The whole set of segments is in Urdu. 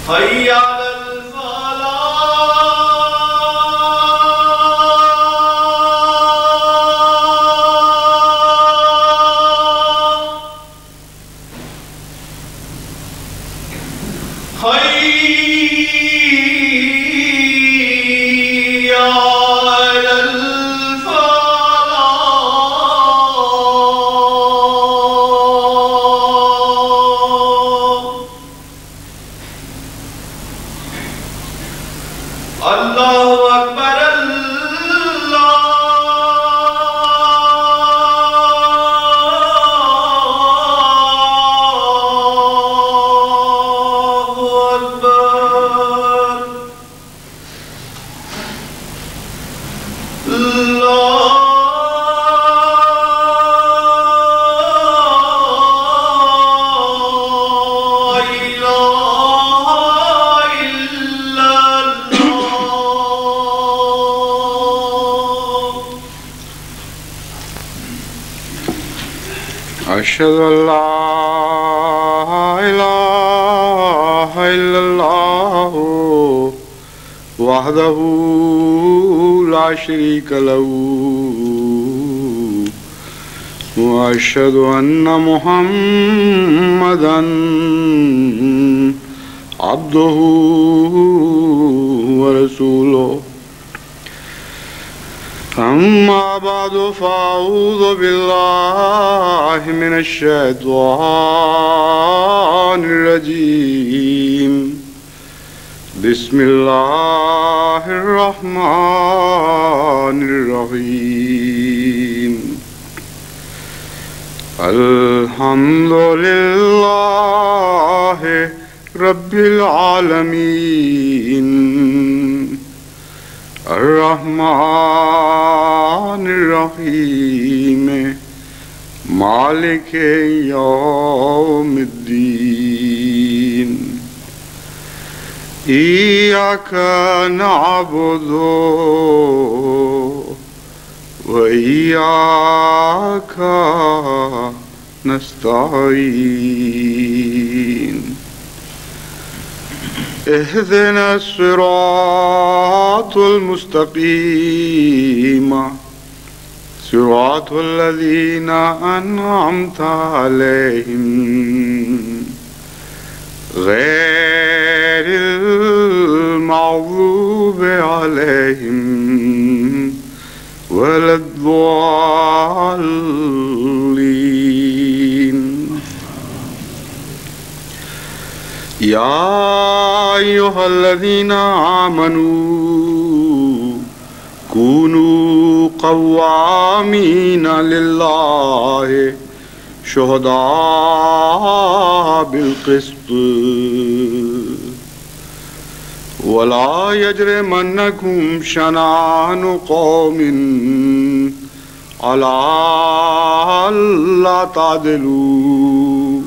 حي على الفلاح حي على الفلاح. الله أكبر الله أكبر. لا إله إلا الله. أشهد أن لا إله إلا الله وحده لا شريك له وأشهد أن محمدا عبده ورسوله. أما بعد فأعوذ بالله من الشيطان الرجيم. بسم الله الرحمن الرحيم. الحمد لله رب العالمين الرحمن الرحيم مالك يوم الدين. إياك نعبد وإياك نستعين. اهدنا الصراط المستقيم صراط الذين أنعمت عليهم غير المغضوب عليهم ولا الضالين. يا أيها الذين آمنوا كونوا قوامين لله شهداء بالقسط ولا يجرمنكم شنآن قوم على ألا تعدلوا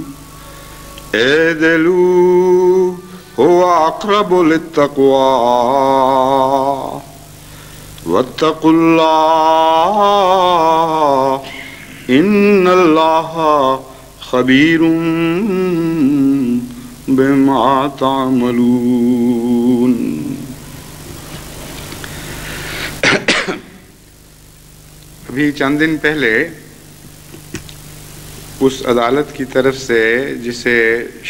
اعدلوا هو أقرب للتقوى واتقوا الله إن الله خبير بما تعملون. ابھی چند دن پہلے اس عدالت کی طرف سے جسے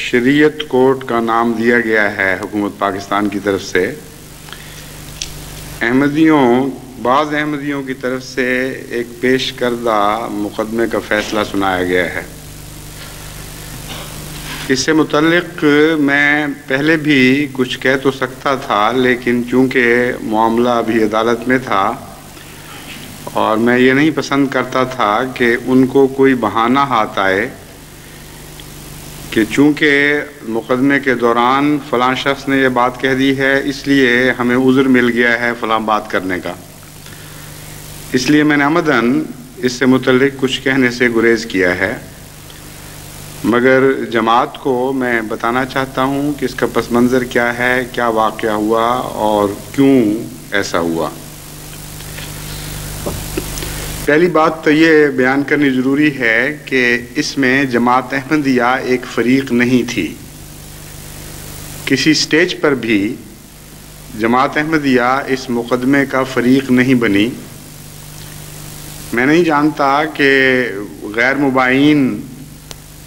شریعت کورٹ کا نام دیا گیا ہے حکومت پاکستان کی طرف سے، بعض احمدیوں کی طرف سے ایک پیش کردہ مقدمے کا فیصلہ سنایا گیا ہے. اس سے متعلق میں پہلے بھی کچھ کہہ تو سکتا تھا، لیکن چونکہ معاملہ ابھی عدالت میں تھا اور میں یہ نہیں پسند کرتا تھا کہ ان کو کوئی بہانہ ہاتھ آئے کہ چونکہ مقدمے کے دوران فلاں شخص نے یہ بات کہہ دی ہے اس لیے ہمیں عذر مل گیا ہے فلاں بات کرنے کا. اس لیے میں نے عمداً اس سے متعلق کچھ کہنے سے گریز کیا ہے، مگر جماعت کو میں بتانا چاہتا ہوں کہ اس کا پس منظر کیا ہے، کیا واقعہ ہوا اور کیوں ایسا ہوا. پہلی بات تو یہ بیان کرنی ضروری ہے کہ اس میں جماعت احمدیہ ایک فریق نہیں تھی کسی سٹیج پر بھی جماعت احمدیہ اس مقدمے کا فریق نہیں بنی. میں نہیں جانتا کہ غیر مباین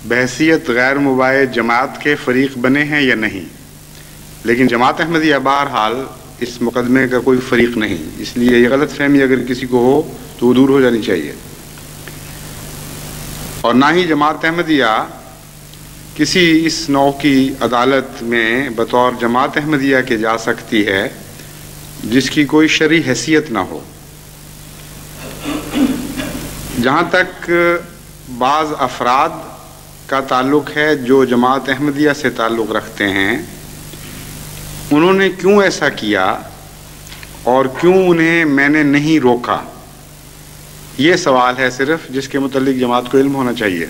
بحیثیت غیر مباین جماعت کے فریق بنے ہیں یا نہیں، لیکن جماعت احمدیہ بہرحال اس مقدمے کا کوئی فریق نہیں. اس لیے یہ غلط فہمی اگر کسی کو ہو تو وہ دور ہو جانی چاہیے. اور نہ ہی جماعت احمدیہ کسی اس نوع کی عدالت میں بطور جماعت احمدیہ کے جا سکتی ہے جس کی کوئی شرعی حیثیت نہ ہو. جہاں تک بعض افراد کا تعلق ہے جو جماعت احمدیہ سے تعلق رکھتے ہیں، انہوں نے کیوں ایسا کیا اور کیوں انہیں میں نے نہیں روکا، یہ سوال ہے صرف جس کے متعلق جماعت کو علم ہونا چاہیے.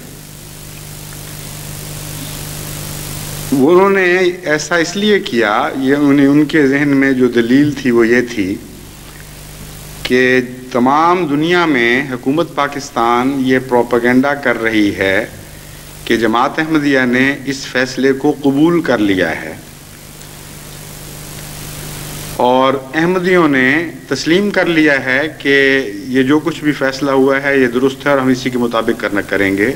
انہوں نے ایسا اس لیے کیا، یہ ان کے ذہن میں جو دلیل تھی وہ یہ تھی کہ تمام دنیا میں حکومت پاکستان یہ پروپیگنڈا کر رہی ہے کہ جماعت احمدیہ نے اس فیصلے کو قبول کر لیا ہے اور احمدیوں نے تسلیم کر لیا ہے کہ یہ جو کچھ بھی فیصلہ ہوا ہے یہ درست ہے اور ہم اسی کے مطابق کریں گے،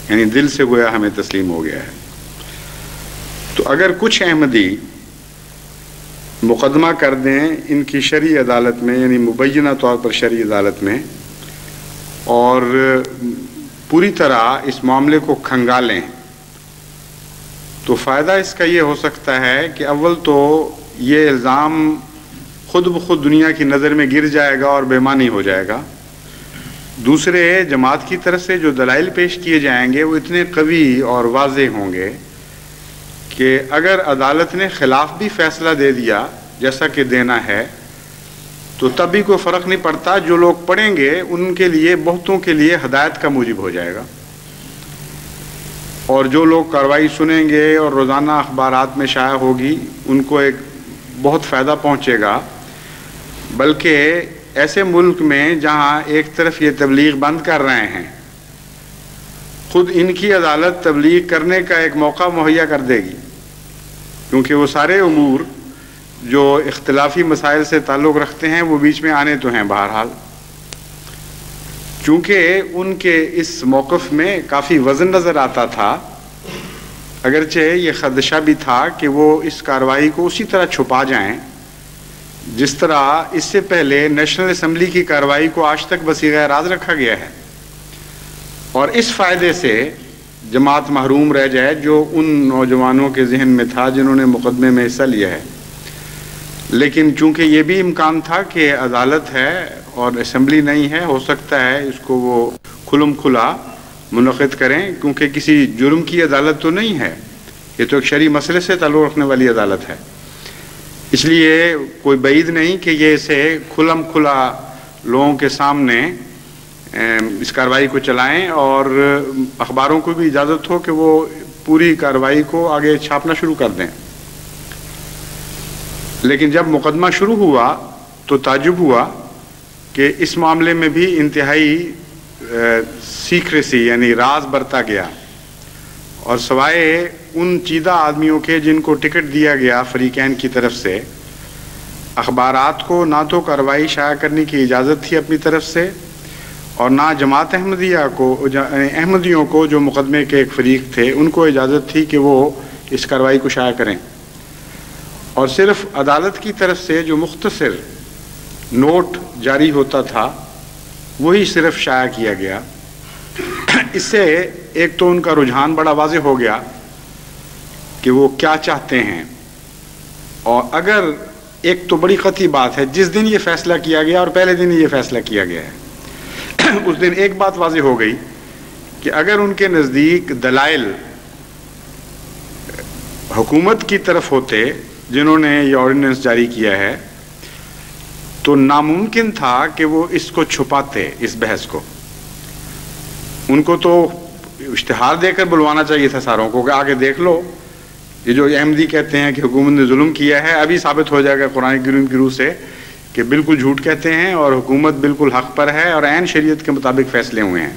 یعنی دل سے گویا ہمیں تسلیم ہو گیا ہے. تو اگر کچھ احمدی مقدمہ کر دیں ان کی شرعی عدالت میں، یعنی مبینہ طور پر شرعی عدالت میں، اور پوری طرح اس معاملے کو کھنگالیں، تو فائدہ اس کا یہ ہو سکتا ہے کہ اول تو یہ الزام خود بخود دنیا کی نظر میں گر جائے گا اور بے معنی ہو جائے گا. دوسرے، جماعت کی طرف سے جو دلائل پیش کیے جائیں گے وہ اتنے قوی اور واضح ہوں گے کہ اگر عدالت نے خلاف بھی فیصلہ دے دیا جیسا کہ دینا ہے تو تب بھی کوئی فرق نہیں پڑتا. جو لوگ پڑھیں گے ان کے لیے، بہتوں کے لیے ہدایت کا موجب ہو جائے گا، اور جو لوگ کارروائی سنیں گے اور روزانہ اخبارات میں شائع ہوگی ان کو ایک بہت فائدہ پہنچے گا. بلکہ ایسے ملک میں جہاں ایک طرف یہ تبلیغ بند کر رہے ہیں، خود ان کی عدالت تبلیغ کرنے کا ایک موقع مہیا کر دے گی، کیونکہ وہ سارے امور جو اختلافی مسائل سے تعلق رکھتے ہیں وہ بیچ میں آنے تو ہیں بہرحال. چونکہ ان کے اس موقف میں کافی وزن نظر آتا تھا، اگرچہ یہ خدشہ بھی تھا کہ وہ اس کارروائی کو اسی طرح چھپا جائیں جس طرح اس سے پہلے نیشنل اسمبلی کی کارروائی کو آج تک بصیغہ راز رکھا گیا ہے، اور اس فائدے سے جماعت محروم رہ جائے جو ان نوجوانوں کے ذہن میں تھا جنہوں نے مقدمے میں حصہ لیا ہے. لیکن چونکہ یہ بھی امکان تھا کہ عدالت ہے اور اسمبلی نہیں ہے، ہو سکتا ہے اس کو وہ کھلم کھلا منعقد کریں، کیونکہ کسی جرم کی عدالت تو نہیں ہے، یہ تو ایک شرعی مسئلے سے تعلق رکھنے والی عدالت ہے. اس لیے کوئی بعید نہیں کہ یہ اسے کھلم کھلا لوگوں کے سامنے اس کارروائی کو چلائیں، اور اخباروں کو بھی اجازت ہو کہ وہ پوری کارروائی کو آگے چھاپنا شروع کر دیں. لیکن جب مقدمہ شروع ہوا تو تعجب ہوا کہ اس معاملے میں بھی انتہائی سیکریسی یعنی راز برتا گیا، اور سوائے ان چیدہ آدمیوں کے جن کو ٹکٹ دیا گیا فریقین کی طرف سے، اخبارات کو نہ تو کارروائی شائع کرنے کی اجازت تھی اپنی طرف سے، اور نہ جماعت احمدیہ کو، احمدیوں کو جو مقدمے کے ایک فریق تھے ان کو اجازت تھی کہ وہ اس کارروائی کو شائع کریں. اور صرف عدالت کی طرف سے جو مختصر نوٹ جاری ہوتا تھا وہی صرف شائع کیا گیا. اس سے ایک تو ان کا رجحان بڑا واضح ہو گیا کہ وہ کیا چاہتے ہیں، اور اگر ایک تو بڑی قطعی بات ہے جس دن یہ فیصلہ کیا گیا اور پہلے دن یہ فیصلہ کیا گیا ہے اس دن ایک بات واضح ہو گئی کہ اگر ان کے نزدیک دلائل حکومت کی طرف ہوتے جنہوں نے یہ آرڈیننس جاری کیا ہے تو ناممکن تھا کہ وہ اس کو چھپاتے، اس بحث کو. ان کو تو اشتہار دے کر بلوانا چاہیے تھا ساروں کو کہ آگے دیکھ لو، یہ جو احمدی کہتے ہیں کہ حکومت نے ظلم کیا ہے ابھی ثابت ہو جائے گا قرآن کریم کی روح سے کہ بالکل جھوٹ کہتے ہیں اور حکومت بالکل حق پر ہے اور عین شریعت کے مطابق فیصلے ہوئے ہیں.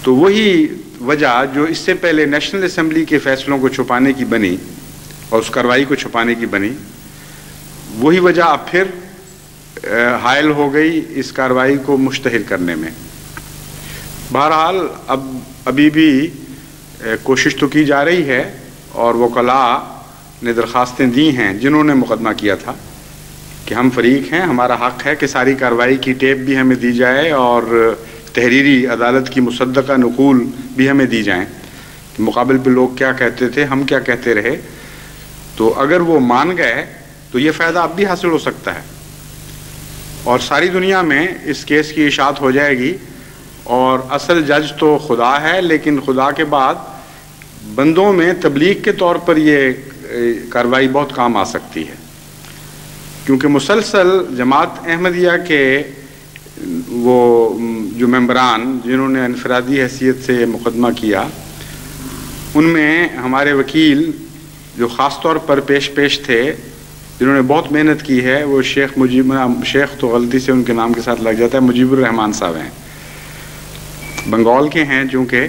تو وہی وجہ جو اس سے پہلے نیشنل اسمبلی کے فیصلوں کو چھپانے کی بنی اور اس کارروائی کو چھپانے کی بنی، وہی وجہ اب پھر حائل ہو گئی اس کارروائی کو مشتہر کرنے میں۔ بہرحال ابھی بھی کوشش تو کی جا رہی ہے، اور وکلاء نے درخواستیں دی ہیں جنہوں نے مقدمہ کیا تھا کہ ہم فریق ہیں، ہمارا حق ہے کہ ساری کارروائی کی ٹیپ بھی ہمیں دی جائے اور تحریری عدالت کی مصدقہ نقول بھی ہمیں دی جائیں کہ مقابل پہ لوگ کیا کہتے تھے، ہم کیا کہتے رہے۔ تو اگر وہ مان گئے تو یہ فائدہ اب بھی حاصل ہو سکتا ہے، اور ساری دنیا میں اس کیس کی اشاعت ہو جائے گی، اور اصل جج تو خدا ہے، لیکن خدا کے بعد بندوں میں تبلیغ کے طور پر یہ کارروائی بہت کام آ سکتی ہے، کیونکہ مسلسل جماعت احمدیہ کے وہ جو ممبران جنہوں نے انفرادی حیثیت سے مقدمہ کیا، ان میں ہمارے وکیل جو خاص طور پر پیش تھے، جنہوں نے بہت محنت کی ہے، وہ شیخ تو غلطی سے ان کے نام کے ساتھ لگ جاتا ہے، مجیب الرحمان صاحب ہیں، بنگال کے ہیں چونکہ،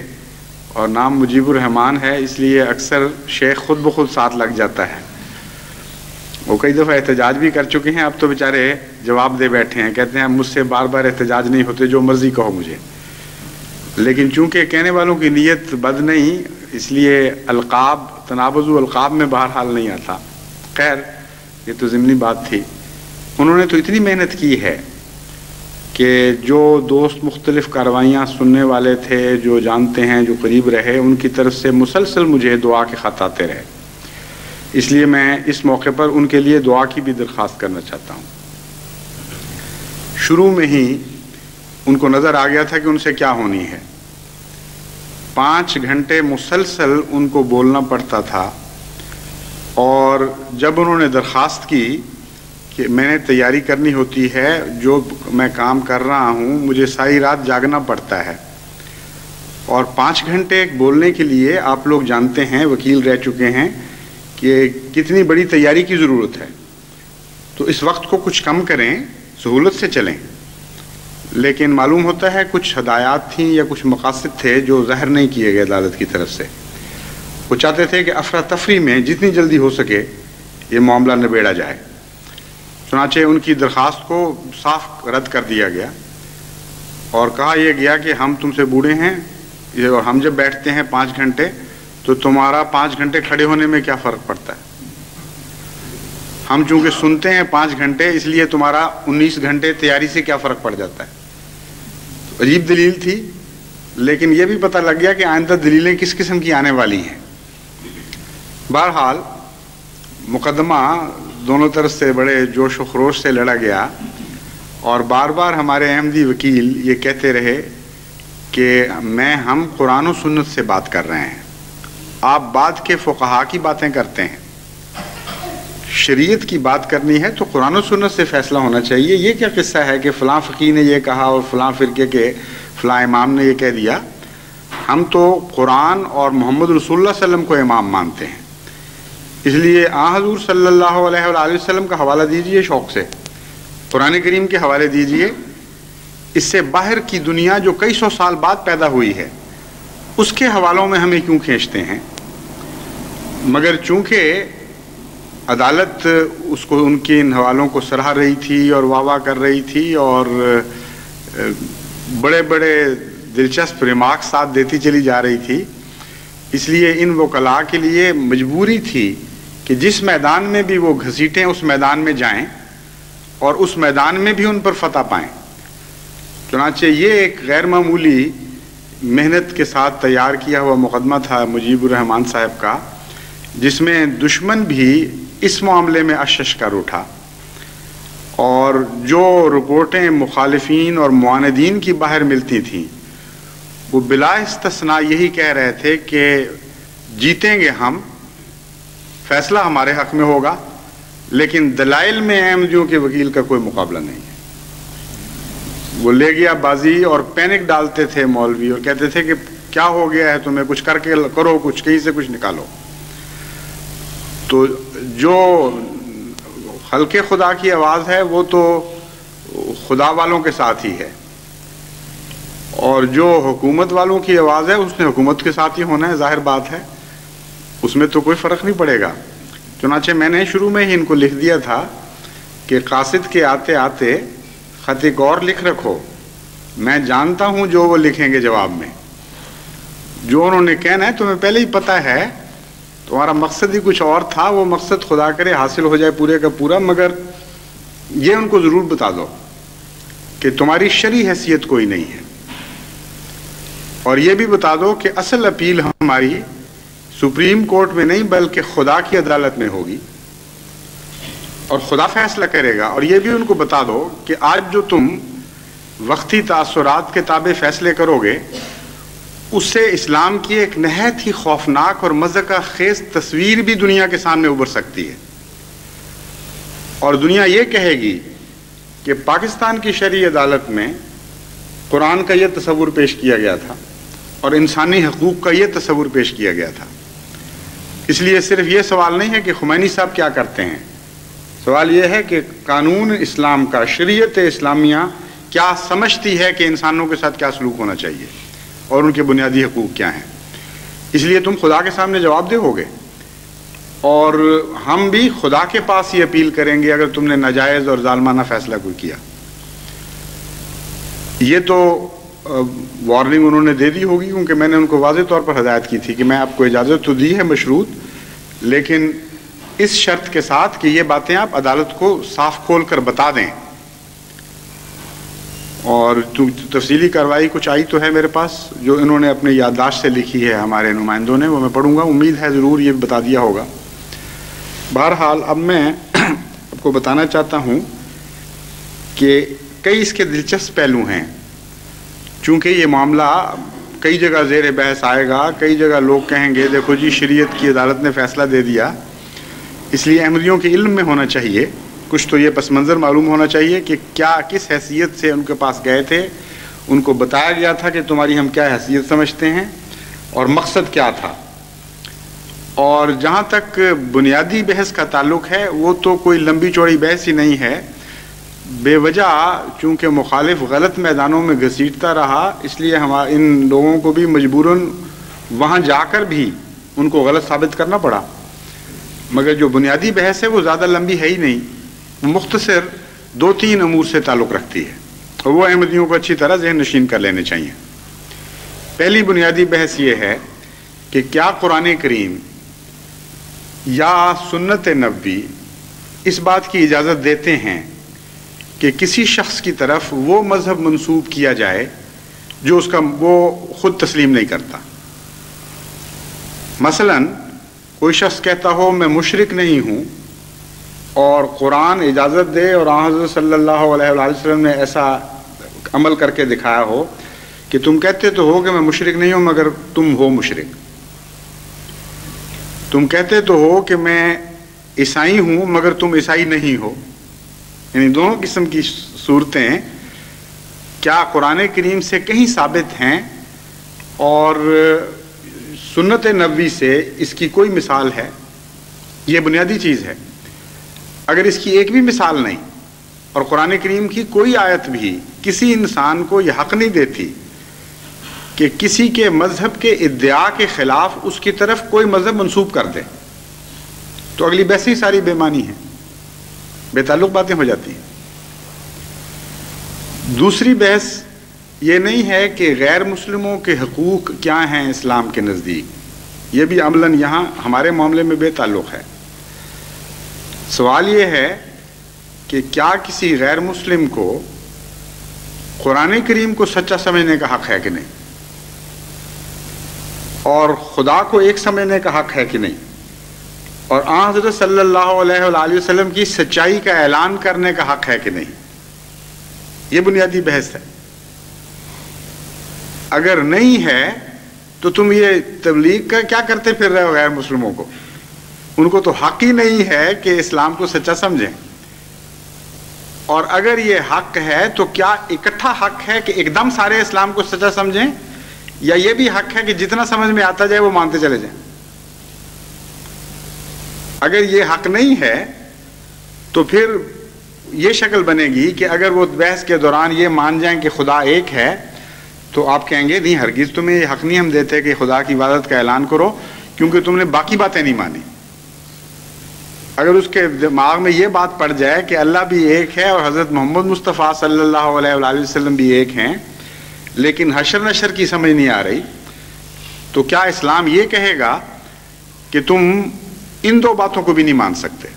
اور نام مجیب الرحمان ہے اس لیے اکثر شیخ خود بخود ساتھ لگ جاتا ہے۔ وہ کئی دفعہ احتجاج بھی کر چکے ہیں، اب تو بیچارے جواب دے بیٹھے ہیں، کہتے ہیں مجھ سے بار بار احتجاج نہیں ہوتے، جو مرضی کہو مجھے، لیکن چونکہ کہنے والوں کی نیت بد نہیں، اس لیے القاب تنابز القاب میں بہرحال نہیں آتا۔ خیر یہ تو ضمنی بات تھی۔ انہوں نے تو اتنی محنت کی ہے کہ جو دوست مختلف کارروائیاں سننے والے تھے، جو جانتے ہیں، جو قریب رہے، ان کی طرف سے مسلسل مجھے دعا کے خط آتے رہے، اس لیے میں اس موقع پر ان کے لیے دعا کی بھی درخواست کرنا چاہتا ہوں۔ شروع میں ہی ان کو نظر آ گیا تھا کہ ان سے کیا ہونی ہے، 5 گھنٹے مسلسل ان کو بولنا پڑتا تھا، اور جب انہوں نے درخواست کی کہ میں نے تیاری کرنی ہوتی ہے، جو میں کام کر رہا ہوں مجھے ساری رات جاگنا پڑتا ہے، اور 5 گھنٹے بولنے کے لیے آپ لوگ جانتے ہیں، وکیل رہ چکے ہیں، کہ کتنی بڑی تیاری کی ضرورت ہے، تو اس وقت کو کچھ کم کریں، سہولت سے چلیں۔ لیکن معلوم ہوتا ہے کچھ ہدایات تھیں یا کچھ مقاصد تھے جو ظاہر نہیں کیے گئے عدالت کی طرف سے۔ وہ چاہتے تھے کہ افراتفری میں جتنی جلدی ہو سکے یہ معاملہ نبیڑا جائے، چنانچہ ان کی درخواست کو صاف رد کر دیا گیا، اور کہا یہ گیا کہ ہم تم سے بوڑھے ہیں، اور ہم جب بیٹھتے ہیں 5 گھنٹے تو تمہارا 5 گھنٹے کھڑے ہونے میں کیا فرق پڑتا ہے، ہم چونکہ سنتے ہیں 5 گھنٹے، اس لیے تمہارا 19 گھنٹے تیاری سے کیا فرق پڑ جاتا ہے۔ عجیب دلیل تھی، لیکن یہ بھی پتہ لگ گیا کہ آئندہ دلیلیں کس قسم کی آنے والی ہیں۔ بہرحال مقدمہ دونوں طرف سے بڑے جوش و خروش سے لڑا گیا، اور بار بار ہمارے احمدی وکیل یہ کہتے رہے کہ ہم قرآن و سنت سے بات کر رہے ہیں، آپ بعد کے فقہا کی باتیں کرتے ہیں، شریعت کی بات کرنی ہے تو قرآن و سنت سے فیصلہ ہونا چاہیے۔ یہ کیا قصہ ہے کہ فلاں فقی نے یہ کہا اور فلاں فرقے کے فلاں امام نے یہ کہہ دیا، ہم تو قرآن اور محمد رسول اللہ صلی اللہ علیہ وسلم کو امام مانتے ہیں، اس لیے حضور صلی اللہ علیہ وآلہ وسلم کا حوالہ دیجئے، شوق سے قرآن کریم کے حوالے دیجئے، اس سے باہر کی دنیا جو کئی سو سال بعد پیدا ہوئی ہے اس کے حوالوں میں ہمیں کیوں کھینچتے ہیں۔ مگر چونکہ عدالت اس کو ان کے ان حوالوں کو سراہ رہی تھی اور واہ واہ کر رہی تھی، اور بڑے بڑے دلچسپ ریمارکس ساتھ دیتی چلی جا رہی تھی، اس لیے ان وکلاء کے لیے مجبوری تھی کہ جس میدان میں بھی وہ گھسیٹیں اس میدان میں جائیں اور اس میدان میں بھی ان پر فتح پائیں۔ چنانچہ یہ ایک غیر معمولی محنت کے ساتھ تیار کیا ہوا مقدمہ تھا مجیب الرحمان صاحب کا، جس میں دشمن بھی اس معاملے میں اشش کر اٹھا، اور جو رپورٹیں مخالفین اور معاندین کی باہر ملتی تھیں وہ بلا استثناء یہی کہہ رہے تھے کہ جیتیں گے ہم، فیصلہ ہمارے حق میں ہوگا، لیکن دلائل میں احمدیوں کے وکیل کا کوئی مقابلہ نہیں ہے۔ وہ لے گیا بازی، اور پینک ڈالتے تھے مولوی اور کہتے تھے کہ کیا ہو گیا ہے تمہیں، کچھ کر کے کرو، کچھ کہیں سے کچھ نکالو۔ تو جو خلق خدا کی آواز ہے وہ تو خدا والوں کے ساتھ ہی ہے، اور جو حکومت والوں کی آواز ہے اس نے حکومت کے ساتھ ہی ہونا ہے، ظاہر بات ہے، اس میں تو کوئی فرق نہیں پڑے گا۔ چنانچہ میں نے شروع میں ہی ان کو لکھ دیا تھا کہ قاصد کے آتے آتے خط ایک اور لکھ رکھو، میں جانتا ہوں جو وہ لکھیں گے جواب میں، جو انہوں نے کہنا ہے تمہیں پہلے ہی پتہ ہے، تمہارا مقصد ہی کچھ اور تھا، وہ مقصد خدا کرے حاصل ہو جائے پورے کا پورا، مگر یہ ان کو ضرور بتا دو کہ تمہاری شرعی حیثیت کوئی نہیں ہے، اور یہ بھی بتا دو کہ اصل اپیل ہماری سپریم کورٹ میں نہیں بلکہ خدا کی عدالت میں ہوگی اور خدا فیصلہ کرے گا، اور یہ بھی ان کو بتا دو کہ آج جو تم وقتی تاثرات کے تابع فیصلے کرو گے اس سے اسلام کی ایک نہایت ہی خوفناک اور مضحکہ خیز تصویر بھی دنیا کے سامنے ابھر سکتی ہے، اور دنیا یہ کہے گی کہ پاکستان کی شرعی عدالت میں قرآن کا یہ تصور پیش کیا گیا تھا اور انسانی حقوق کا یہ تصور پیش کیا گیا تھا۔ اس لیے صرف یہ سوال نہیں ہے کہ خمینی صاحب کیا کرتے ہیں، سوال یہ ہے کہ قانون اسلام کا، شریعت اسلامیہ کیا سمجھتی ہے کہ انسانوں کے ساتھ کیا سلوک ہونا چاہیے اور ان کے بنیادی حقوق کیا ہیں۔ اس لیے تم خدا کے سامنے جواب دے ہوگے، اور ہم بھی خدا کے پاس ہی اپیل کریں گے اگر تم نے ناجائز اور ظالمانہ فیصلہ کوئی کیا۔ یہ تو وارننگ انہوں نے دے دی ہوگی، کیونکہ میں نے ان کو واضح طور پر ہدایت کی تھی کہ میں آپ کو اجازت تو دی ہے مشروط، لیکن اس شرط کے ساتھ کہ یہ باتیں آپ عدالت کو صاف کھول کر بتا دیں، اور تفصیلی کارروائی کچھ آئی تو ہے میرے پاس جو انہوں نے اپنے یادداشت سے لکھی ہے ہمارے نمائندوں نے، وہ میں پڑھوں گا، امید ہے ضرور یہ بتا دیا ہوگا۔ بہرحال اب میں آپ کو بتانا چاہتا ہوں کہ کئی اس کے دلچسپ پہلو ہیں، چونکہ یہ معاملہ کئی جگہ زیر بحث آئے گا، کئی جگہ لوگ کہیں گے دیکھو جی شریعت کی عدالت نے فیصلہ دے دیا، اس لیے احمدیوں کے علم میں ہونا چاہیے، کچھ تو یہ پس منظر معلوم ہونا چاہیے کہ کیا کس حیثیت سے ان کے پاس گئے تھے، ان کو بتایا گیا تھا کہ تمہاری ہم کیا حیثیت سمجھتے ہیں اور مقصد کیا تھا۔ اور جہاں تک بنیادی بحث کا تعلق ہے وہ تو کوئی لمبی چوڑی بحث ہی نہیں ہے، بے وجہ چونکہ مخالف غلط میدانوں میں گھسیٹتا رہا، اس لیے ان لوگوں کو بھی مجبوراً وہاں جا کر بھی ان کو غلط ثابت کرنا پڑا، مگر جو بنیادی بحث ہے وہ زیادہ لمبی ہے ہی نہیں، وہ مختصر 2-3 امور سے تعلق رکھتی ہے، اور وہ احمدیوں کو اچھی طرح ذہن نشین کر لینے چاہیے۔ پہلی بنیادی بحث یہ ہے کہ کیا قرآن کریم یا سنت نبوی اس بات کی اجازت دیتے ہیں کہ کسی شخص کی طرف وہ مذہب منسوب کیا جائے جو وہ خود تسلیم نہیں کرتا۔ مثلا کوئی شخص کہتا ہو میں مشرک نہیں ہوں، اور قرآن اجازت دے اور حضرت صلی اللہ علیہ وآلہ وسلم نے ایسا عمل کر کے دکھایا ہو کہ تم کہتے تو ہو کہ میں مشرک نہیں ہوں مگر تم ہو مشرک، تم کہتے تو ہو کہ میں عیسائی ہوں مگر تم عیسائی نہیں ہو، یعنی دونوں قسم کی صورتیں کیا قرآن کریم سے کہیں ثابت ہیں اور سنت نبوی سے اس کی کوئی مثال ہے؟ یہ بنیادی چیز ہے۔ اگر اس کی ایک بھی مثال نہیں اور قرآن کریم کی کوئی آیت بھی کسی انسان کو یہ حق نہیں دیتی کہ کسی کے مذہب کے ادعا کے خلاف اس کی طرف کوئی مذہب منسوب کر دے، تو اگلی بحث ہی ساری بے معنی ہے، بے تعلق باتیں ہو جاتی ہیں۔ دوسری بحث یہ نہیں ہے کہ غیر مسلموں کے حقوق کیا ہیں اسلام کے نزدیک، یہ بھی عملاً یہاں ہمارے معاملے میں بے تعلق ہے۔ سوال یہ ہے کہ کیا کسی غیر مسلم کو قرآن کریم کو سچا سمجھنے کا حق ہے کہ نہیں، اور خدا کو ایک سمجھنے کا حق ہے کہ نہیں، اور حضرت صلی اللہ علیہ وآلہ وسلم کی سچائی کا اعلان کرنے کا حق ہے کہ نہیں؟ یہ بنیادی بحث ہے۔ اگر نہیں ہے تو تم یہ تبلیغ کا کیا کرتے پھر رہے ہو غیر مسلموں کو؟ ان کو تو حق ہی نہیں ہے کہ اسلام کو سچا سمجھیں، اور اگر یہ حق ہے تو کیا اکٹھا حق ہے کہ ایک دم سارے اسلام کو سچا سمجھیں، یا یہ بھی حق ہے کہ جتنا سمجھ میں آتا جائے وہ مانتے چلے جائیں؟ اگر یہ حق نہیں ہے تو پھر یہ شکل بنے گی کہ اگر وہ بحث کے دوران یہ مان جائیں کہ خدا ایک ہے تو آپ کہیں گے نہیں ہرگز تمہیں یہ حق نہیں ہم دیتے کہ خدا کی عبادت کا اعلان کرو، کیونکہ تم نے باقی باتیں نہیں مانی۔ اگر اس کے دماغ میں یہ بات پڑ جائے کہ اللہ بھی ایک ہے اور حضرت محمد مصطفیٰ صلی اللہ علیہ وآلہ وسلم بھی ایک ہیں، لیکن حشر نشر کی سمجھ نہیں آ رہی، تو کیا اسلام یہ کہے گا کہ تم ان دو باتوں کو بھی نہیں مان سکتے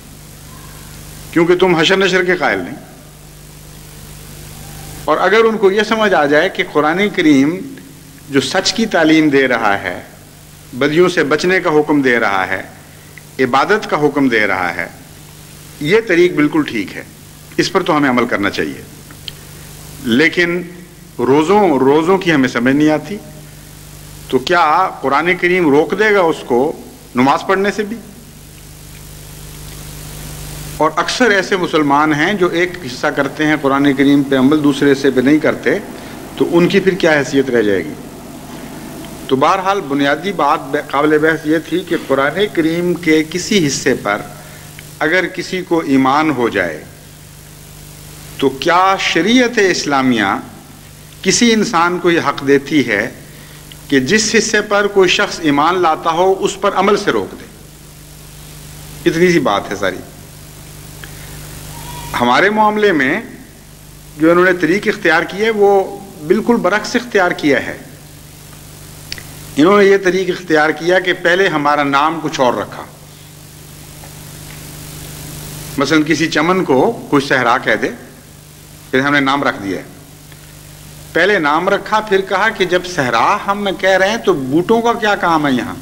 کیونکہ تم حشر نشر کے قائل نہیں؟ اور اگر ان کو یہ سمجھ آ جائے کہ قرآن کریم جو سچ کی تعلیم دے رہا ہے، بدیوں سے بچنے کا حکم دے رہا ہے، عبادت کا حکم دے رہا ہے، یہ طریق بالکل ٹھیک ہے، اس پر تو ہمیں عمل کرنا چاہیے، لیکن روزوں کی ہمیں سمجھ نہیں آتی، تو کیا قرآن کریم روک دے گا اس کو نماز پڑھنے سے بھی؟ اور اکثر ایسے مسلمان ہیں جو ایک حصہ کرتے ہیں قرآن کریم پہ عمل، دوسرے حصے پہ نہیں کرتے، تو ان کی پھر کیا حیثیت رہ جائے گی؟ تو بہرحال بنیادی بات قابل بحث یہ تھی کہ قرآن کریم کے کسی حصے پر اگر کسی کو ایمان ہو جائے تو کیا شریعت اسلامیہ کسی انسان کو یہ حق دیتی ہے کہ جس حصے پر کوئی شخص ایمان لاتا ہو اس پر عمل سے روک دے؟ اتنی سی بات ہے ساری۔ ہمارے معاملے میں جو انہوں نے طریق اختیار کیے وہ بالکل برعکس اختیار کیا ہے۔ انہوں نے یہ طریق اختیار کیا کہ پہلے ہمارا نام کچھ اور رکھا، مثلا کسی چمن کو کچھ صحرا کہہ دے، پھر ہم نے نام رکھ دیا ہے۔ پہلے نام رکھا، پھر کہا کہ جب صحرا ہم کہہ رہے ہیں تو بوٹوں کا کیا کام ہے یہاں،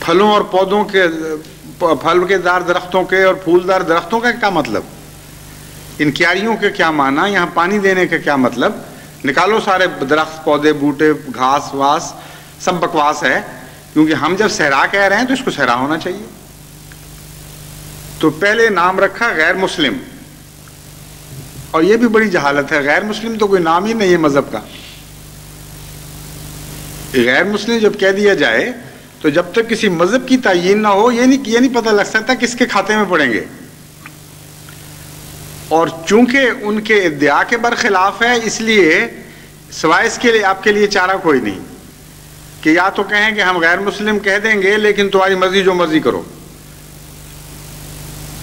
پھلوں اور پودوں کے، پھل کے دار درختوں کے اور پھولدار درختوں کا کیا مطلب، ان کیاریوں کے کیا معنی، یہاں پانی دینے کا کیا مطلب؟ نکالو سارے درخت، پودے، بوٹے، گھاس واس، سب بکواس ہے، کیونکہ ہم جب صحرا کہہ رہے ہیں تو اس کو صحرا ہونا چاہیے۔ تو پہلے نام رکھا غیر مسلم، اور یہ بھی بڑی جہالت ہے، غیر مسلم تو کوئی نام ہی نہیں ہے مذہب کا۔ غیر مسلم جب کہہ دیا جائے تو جب تک کسی مذہب کی تعین نہ ہو یہ نہیں پتہ لگ سکتا کس کے کھاتے میں پڑیں گے، اور چونکہ ان کے ادعا کے برخلاف ہے اس لیے سوائے اس کے لیے آپ کے لیے چارہ کوئی نہیں کہ یا تو کہیں کہ ہم غیر مسلم کہہ دیں گے لیکن تمہاری مرضی جو مرضی کرو،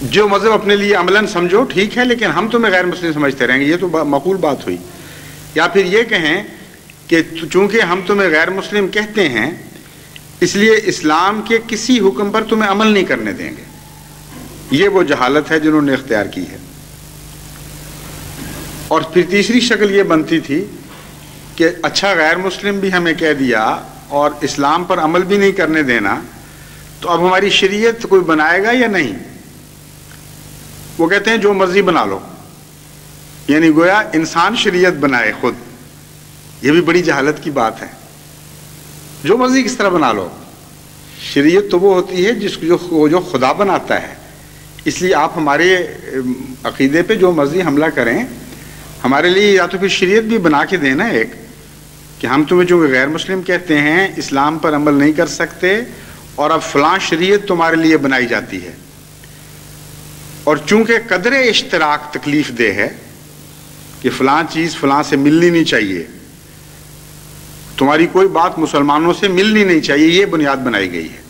جو مذہب اپنے لیے عملاً سمجھو ٹھیک ہے لیکن ہم تمہیں غیر مسلم سمجھتے رہیں گے، یہ تو معقول بات ہوئی۔ یا پھر یہ کہیں کہ چونکہ ہم تمہیں غیر مسلم کہتے ہیں اس لیے اسلام کے کسی حکم پر تمہیں عمل نہیں کرنے دیں گے، یہ وہ جہالت ہے جنہوں نے اختیار کی ہے۔ اور پھر تیسری شکل یہ بنتی تھی کہ اچھا غیر مسلم بھی ہمیں کہہ دیا اور اسلام پر عمل بھی نہیں کرنے دینا، تو اب ہماری شریعت کوئی بنائے گا یا نہیں؟ وہ کہتے ہیں جو مرضی بنا لو، یعنی گویا انسان شریعت بنائے خود، یہ بھی بڑی جہالت کی بات ہے۔ جو مرضی کس طرح بنا لو، شریعت تو وہ ہوتی ہے جو خدا بناتا ہے، اس لیے آپ ہمارے عقیدے پہ جو مرضی حملہ کریں، ہمارے لیے یا تو پھر شریعت بھی بنا کے دینا ایک کہ ہم تمہیں جو غیر مسلم کہتے ہیں، اسلام پر عمل نہیں کر سکتے، اور اب فلاں شریعت تمہارے لیے بنائی جاتی ہے، اور چونکہ قدر اشتراک تکلیف دہ ہے کہ فلاں چیز فلاں سے ملنی نہیں چاہیے، تمہاری کوئی بات مسلمانوں سے ملنی نہیں چاہیے، یہ بنیاد بنائی گئی ہے۔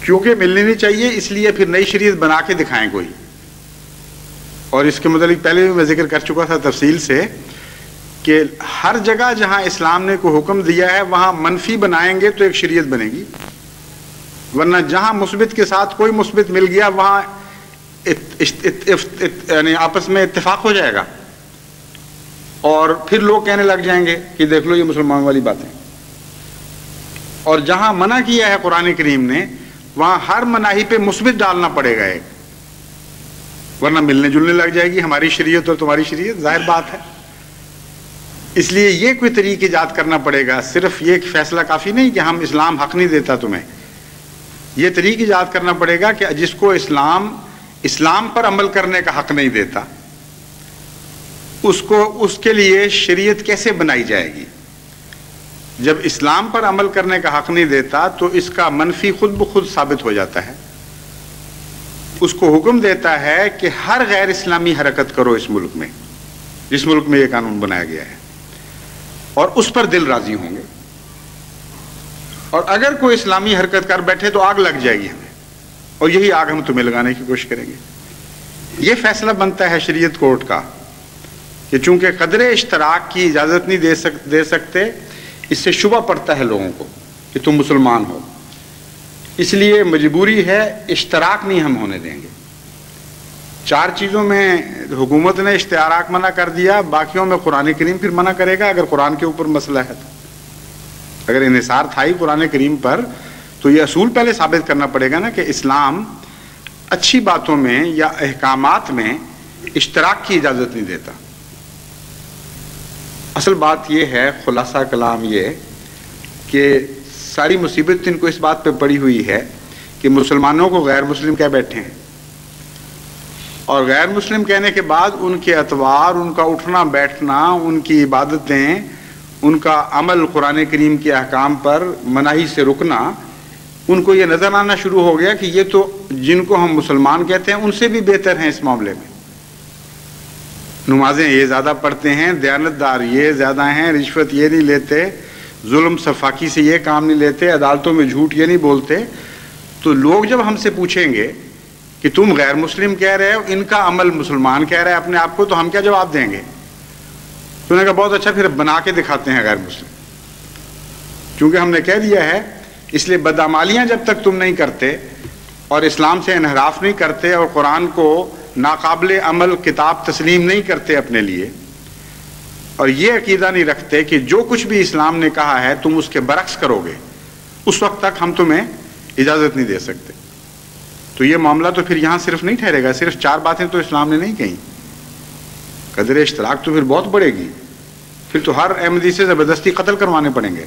کیونکہ ملنی نہیں چاہیے اس لیے پھر نئی شریعت بنا کے دکھائیں کوئی، اور اس کے متعلق پہلے بھی میں ذکر کر چکا تھا تفصیل سے کہ ہر جگہ جہاں اسلام نے کوئی حکم دیا ہے وہاں منفی بنائیں گے تو ایک شریعت بنے گی، ورنہ جہاں مثبت کے ساتھ کوئی مثبت مل گیا وہاں یعنی آپس میں اتفاق ہو جائے گا، اور پھر لوگ کہنے لگ جائیں گے کہ دیکھ لو یہ مسلمان والی باتیں۔ اور جہاں منع کیا ہے قرآن کریم نے وہاں ہر مناہی پہ مثبت ڈالنا پڑے گا ایک، ورنہ ملنے جلنے لگ جائے گی ہماری شریعت اور تمہاری شریعت، ظاہر بات ہے۔ اس لیے یہ کوئی طریق ایجاد کرنا پڑے گا، صرف یہ فیصلہ کافی نہیں کہ ہم اسلام حق نہیں دیتا تمہیں، یہ طریق ایجاد کرنا پڑے گا کہ جس کو اسلام پر عمل کرنے کا حق نہیں دیتا اس کے لیے شریعت کیسے بنائی جائے گی۔ جب اسلام پر عمل کرنے کا حق نہیں دیتا تو اس کا منفی خود بخود ثابت ہو جاتا ہے، اس کو حکم دیتا ہے کہ ہر غیر اسلامی حرکت کرو اس ملک میں، جس ملک میں یہ قانون بنایا گیا ہے، اور اس پر دل راضی ہوں گے، اور اگر کوئی اسلامی حرکت کر بیٹھے تو آگ لگ جائے گی ہمیں، اور یہی آگ ہم تمہیں لگانے کی کوشش کریں گے. یہ فیصلہ بنتا ہے شریعت کورٹ کا کہ چونکہ قدر اشتراک کی اجازت نہیں دے سکتے، اس سے شبہ پڑتا ہے لوگوں کو کہ تم مسلمان ہو، اس لیے مجبوری ہے، اشتراک نہیں ہم ہونے دیں گے. 4 چیزوں میں حکومت نے اشتراک منع کر دیا، باقیوں میں قرآن کریم پھر منع کرے گا اگر قرآن کے اوپر مسئلہ ہے. تو اگر انحصار تھا ہی قرآن کریم پر تو یہ اصول پہلے ثابت کرنا پڑے گا نا کہ اسلام اچھی باتوں میں یا احکامات میں اشتراک کی اجازت نہیں دیتا. اصل بات یہ ہے، خلاصہ کلام یہ کہ ساری مصیبت ان کو اس بات پہ پڑی ہوئی ہے کہ مسلمانوں کو غیر مسلم کہہ بیٹھے ہیں، اور غیر مسلم کہنے کے بعد ان کے اطوار، ان کا اٹھنا بیٹھنا، ان کی عبادتیں، ان کا عمل قرآن کریم کے احکام پر مناہی سے رکنا، ان کو یہ نظر آنا شروع ہو گیا کہ یہ تو جن کو ہم مسلمان کہتے ہیں ان سے بھی بہتر ہیں اس معاملے میں. نمازیں یہ زیادہ پڑھتے ہیں، دیانتدار یہ زیادہ ہیں، رشوت یہ نہیں لیتے، ظلم سفاکی سے یہ کام نہیں لیتے، عدالتوں میں جھوٹ یہ نہیں بولتے. تو لوگ جب ہم سے پوچھیں گے کہ تم غیر مسلم کہہ رہے ہو، ان کا عمل مسلمان کہہ رہے ہیں اپنے آپ کو، تو ہم کیا جواب دیں گے؟ تو انہوں نے کہا بہت اچھا، پھر بنا کے دکھاتے ہیں غیر مسلم. کیونکہ ہم نے کہہ دیا ہے، اس لیے بدعمالیاں جب تک تم نہیں کرتے اور اسلام سے انحراف نہیں کرتے اور قرآن کو ناقابل عمل کتاب تسلیم نہیں کرتے اپنے لیے، اور یہ عقیدہ نہیں رکھتے کہ جو کچھ بھی اسلام نے کہا ہے تم اس کے برعکس کرو گے، اس وقت تک ہم تمہیں اجازت نہیں دے سکتے. تو یہ معاملہ تو پھر یہاں صرف نہیں ٹھہرے گا، صرف 4 باتیں تو اسلام نے نہیں کہیں، قدر اشتراک تو پھر بہت بڑھے گی. پھر تو ہر احمدی سے زبردستی قتل کروانے پڑیں گے،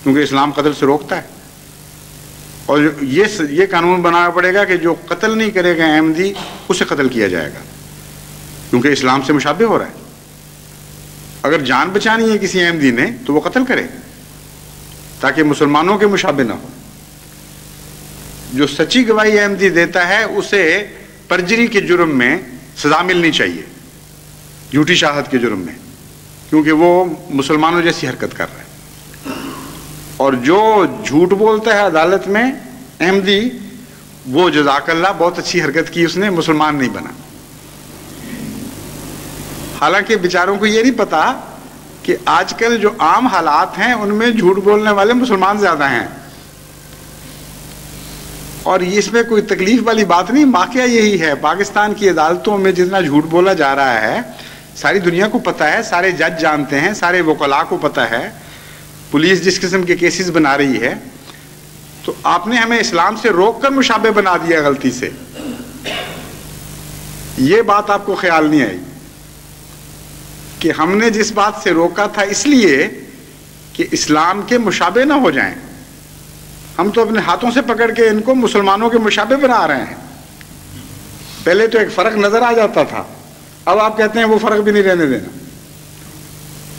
کیونکہ اسلام قتل سے روکتا ہے. اور یہ قانون بنانا پڑے گا کہ جو قتل نہیں کرے گا احمدی، اسے قتل کیا جائے گا، کیونکہ اسلام سے مشابہ ہو رہا ہے. اگر جان بچانی ہے کسی احمدی نے تو وہ قتل کرے تاکہ مسلمانوں کے مشابہ نہ ہو. جو سچی گواہی احمدی دیتا ہے اسے پرجری کے جرم میں سزا ملنی چاہیے، جھوٹی شہادت کے جرم میں، کیونکہ وہ مسلمانوں جیسی حرکت کر رہا ہے. اور جو جھوٹ بولتا ہے عدالت میں احمدی، وہ جزاک اللہ بہت اچھی حرکت کی، اس نے مسلمان نہیں بنا. حالانکہ بیچاروں کو یہ نہیں پتا کہ آج کل جو عام حالات ہیں ان میں جھوٹ بولنے والے مسلمان زیادہ ہیں. اور اس میں کوئی تکلیف والی بات نہیں، واقعہ یہی ہے. پاکستان کی عدالتوں میں جتنا جھوٹ بولا جا رہا ہے ساری دنیا کو پتہ ہے، سارے جج جانتے ہیں، سارے وکلاء کو پتہ ہے، پولیس جس قسم کے کیسز بنا رہی ہے. تو آپ نے ہمیں اسلام سے روک کر مشابہ بنا دیا غلطی سے. یہ بات آپ کو خیال نہیں آئی کہ ہم نے جس بات سے روکا تھا اس لیے کہ اسلام کے مشابہ نہ ہو جائیں. ہم تو اپنے ہاتھوں سے پکڑ کے ان کو مسلمانوں کے مشابہ بنا رہے ہیں. پہلے تو ایک فرق نظر آ جاتا تھا، اب آپ کہتے ہیں وہ فرق بھی نہیں رہنے دینا.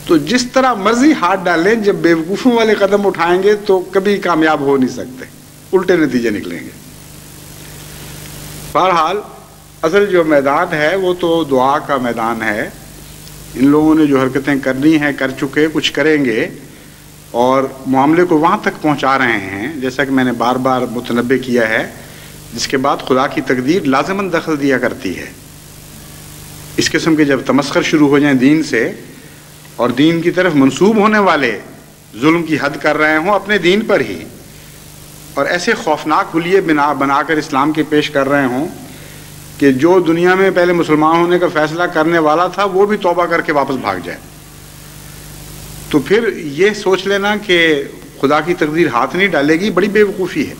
تو جس طرح مرضی ہاتھ ڈالیں، جب بیوقوفوں والے قدم اٹھائیں گے تو کبھی کامیاب ہو نہیں سکتے، الٹے نتیجے نکلیں گے. بہرحال اصل جو میدان ہے وہ تو دعا کا میدان ہے. ان لوگوں نے جو حرکتیں کرنی ہیں کر چکے، کچھ کریں گے، اور معاملے کو وہاں تک پہنچا رہے ہیں جیسا کہ میں نے بار بار متنبہ کیا ہے، جس کے بعد خدا کی تقدیر لازماً دخل دیا کرتی ہے. اس قسم کے جب تمسخر شروع ہو جائیں دین سے، اور دین کی طرف منسوب ہونے والے ظلم کی حد کر رہے ہوں اپنے دین پر ہی، اور ایسے خوفناک حلیے بنا کر اسلام کے پیش کر رہے ہوں کہ جو دنیا میں پہلے مسلمان ہونے کا فیصلہ کرنے والا تھا وہ بھی توبہ کر کے واپس بھاگ جائے، تو پھر یہ سوچ لینا کہ خدا کی تقدیر ہاتھ نہیں ڈالے گی، بڑی بے وقوفی ہے.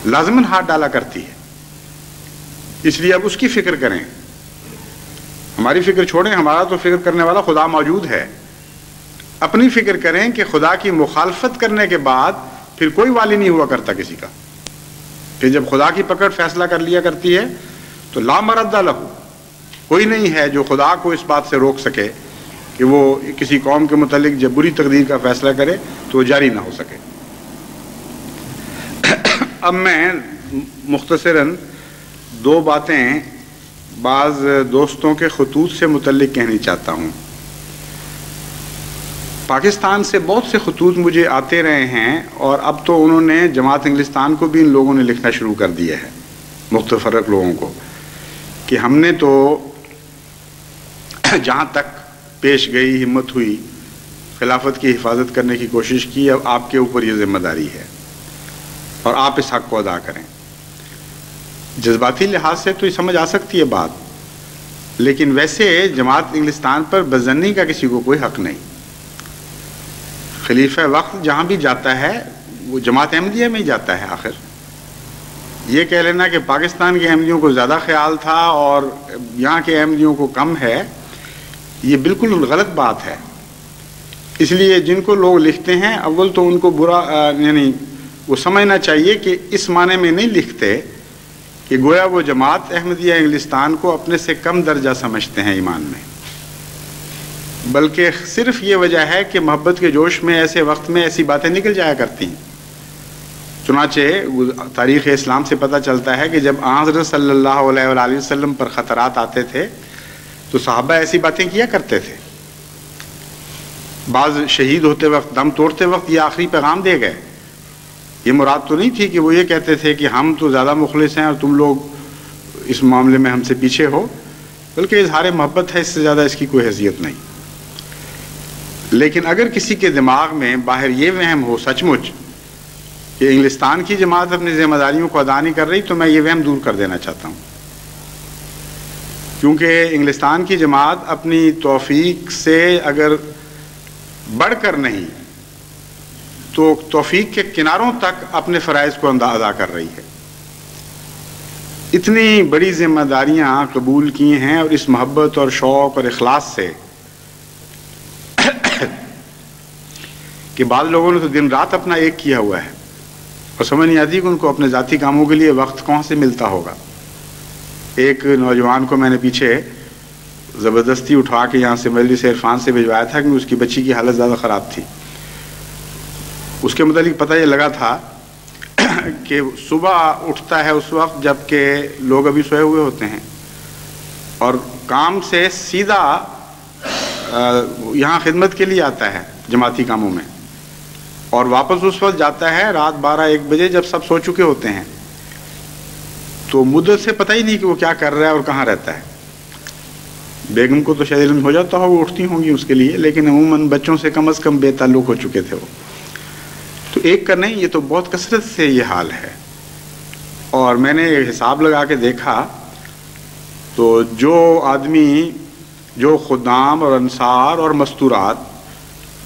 لازماً ہاتھ ڈالا کرتی ہے. اس لیے اب اس کی فکر کریں، ہماری فکر چھوڑیں. ہمارا تو فکر کرنے والا خدا موجود ہے. اپنی فکر کریں کہ خدا کی مخالفت کرنے کے بعد پھر کوئی والی نہیں ہوا کرتا کسی کا. پھر جب خدا کی پکڑ فیصلہ کر لیا کرتی ہے تو لا مرد لہ، کوئی نہیں ہے جو خدا کو اس بات سے روک سکے کہ وہ کسی قوم کے متعلق جب بری تقدیر کا فیصلہ کرے تو وہ جاری نہ ہو سکے. اب میں مختصراً 2 باتیں بعض دوستوں کے خطوط سے متعلق کہنی چاہتا ہوں. پاکستان سے بہت سے خطوط مجھے آتے رہے ہیں، اور اب تو انہوں نے جماعت انگلستان کو بھی ان لوگوں نے لکھنا شروع کر دیا ہے، متفرق لوگوں کو، کہ ہم نے تو جہاں تک پیش گئی ہمت ہوئی خلافت کی حفاظت کرنے کی کوشش کی، اب آپ کے اوپر یہ ذمہ داری ہے اور آپ اس حق کو ادا کریں۔ جذباتی لحاظ سے تو یہ سمجھ آ سکتی ہے بات، لیکن ویسے جماعت انگلستان پر بدظنی کا کسی کو کوئی حق نہیں۔ خلیفہ وقت جہاں بھی جاتا ہے وہ جماعت احمدیہ میں ہی جاتا ہے۔ آخر یہ کہہ لینا کہ پاکستان کے احمدیوں کو زیادہ خیال تھا اور یہاں کے احمدیوں کو کم ہے، یہ بالکل غلط بات ہے۔ اس لیے جن کو لوگ لکھتے ہیں، اول تو ان کو برا یعنی وہ سمجھنا چاہیے کہ اس معنی میں نہیں لکھتے کہ گویا وہ جماعت احمدیہ انگلستان کو اپنے سے کم درجہ سمجھتے ہیں ایمان میں، بلکہ صرف یہ وجہ ہے کہ محبت کے جوش میں ایسے وقت میں ایسی باتیں نکل جایا کرتی ہیں۔ چنانچہ تاریخ اسلام سے پتہ چلتا ہے کہ جب حضرت صلی اللہ علیہ وآلہ وسلم پر خطرات آتے تھے تو صحابہ ایسی باتیں کیا کرتے تھے۔ بعض شہید ہوتے وقت، دم توڑتے وقت یہ آخری پیغام دے گئے۔ یہ مراد تو نہیں تھی کہ وہ یہ کہتے تھے کہ ہم تو زیادہ مخلص ہیں اور تم لوگ اس معاملے میں ہم سے پیچھے ہو، بلکہ اظہار محبت ہے، اس سے زیادہ اس کی کوئی حیثیت نہیں۔ لیکن اگر کسی کے دماغ میں باہر یہ وہم ہو سچ مچ کہ انگلستان کی جماعت اپنی ذمہ داریوں کو ادا نہیں کر رہی، تو میں یہ وہم دور کر دینا چاہتا ہوں، کیونکہ انگلستان کی جماعت اپنی توفیق سے اگر بڑھ کر نہیں تو توفیق کے کناروں تک اپنے فرائض کو ادا کر رہی ہے۔ اتنی بڑی ذمہ داریاں قبول کی ہیں اور اس محبت اور شوق اور اخلاص سے کہ بعض لوگوں نے تو دن رات اپنا ایک کیا ہوا ہے اور سمجھ نہیں آتی کہ ان کو اپنے ذاتی کاموں کے لیے وقت کہاں سے ملتا ہوگا۔ ایک نوجوان کو میں نے پیچھے زبردستی اٹھا کے یہاں سے مجلس عرفان سے بھجوایا تھا کہ اس کی بچی کی حالت زیادہ خراب تھی۔ اس کے متعلق پتہ یہ لگا تھا کہ صبح اٹھتا ہے اس وقت جب کہ لوگ ابھی سوئے ہوئے ہوتے ہیں، اور کام سے سیدھا یہاں خدمت کے لیے آتا ہے جماعتی کاموں میں، اور واپس اس وقت جاتا ہے رات 12-1 بجے جب سب سو چکے ہوتے ہیں۔ تو مدت سے پتہ ہی نہیں کہ وہ کیا کر رہا ہے اور کہاں رہتا ہے۔ بیگم کو تو شاید علم ہو جاتا ہو، وہ اٹھتی ہوں گی اس کے لیے، لیکن عموماً بچوں سے کم از کم بے تعلق ہو چکے تھے وہ۔ تو ایک کا نہیں، یہ تو بہت کثرت سے یہ حال ہے۔ اور میں نے حساب لگا کے دیکھا تو جو آدمی، جو خدام اور انصار اور مستورات